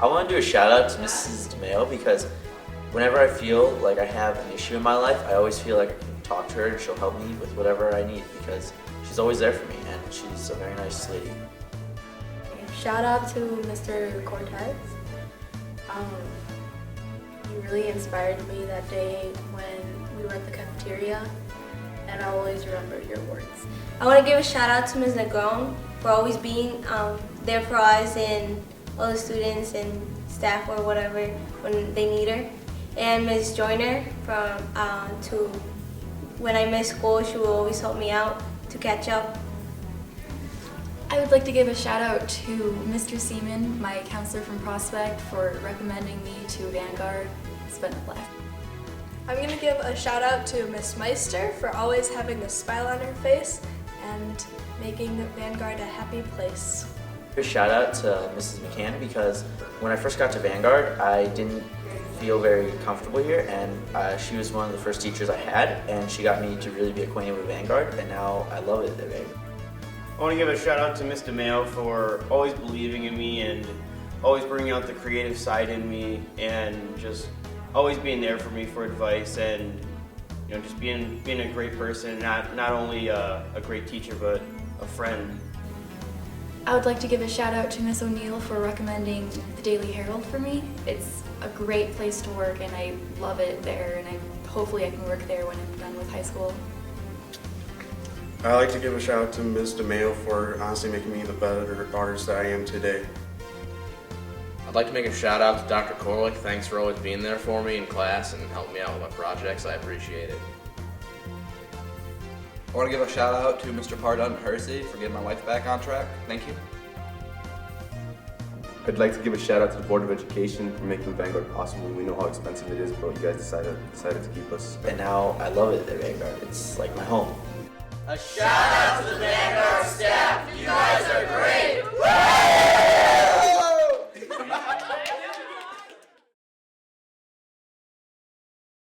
I want to do a shout out to Mrs. DeMeo because whenever I feel like I have an issue in my life, I always feel like I can talk to her and she'll help me with whatever I need because she's always there for me and she's a very nice lady. Shout out to Mr. Cortez. He really inspired me that day when we were at the cafeteria, and I'll always remember your words. I want to give a shout out to Ms. Negron for always being there for us and all the students and staff or whatever when they need her. And Ms. Joyner from to when I miss school, she will always help me out to catch up. I would like to give a shout out to Mr. Seaman, my counselor from Prospect, for recommending me to Vanguard. It's been a blast. I'm going to give a shout out to Miss Meister for always having a smile on her face and making Vanguard a happy place. A shout out to Mrs. McCann because when I first got to Vanguard, I didn't feel very comfortable here, and she was one of the first teachers I had, and she got me to really be acquainted with Vanguard, and now I love it at Vanguard. I want to give a shout out to Ms. DeMeo for always believing in me and always bringing out the creative side in me and just always being there for me for advice and just being a great person, not only a great teacher but a friend. I would like to give a shout out to Miss O'Neill for recommending the Daily Herald for me. It's a great place to work and I love it there, and hopefully I can work there when I'm done with high school. I'd like to give a shout out to Ms. DeMeo for honestly making me the better artist that I am today. I'd like to make a shout out to Dr. Korlick. Thanks for always being there for me in class and helping me out with my projects. I appreciate it. I want to give a shout out to Mr. Pardon Hersey for getting my life back on track. Thank you. I'd like to give a shout out to the Board of Education for making Vanguard possible. We know how expensive it is, but you guys decided to keep us. And now I love it at Vanguard. It's like my home. A shout out to the Vanguard staff. You guys are great. Woo!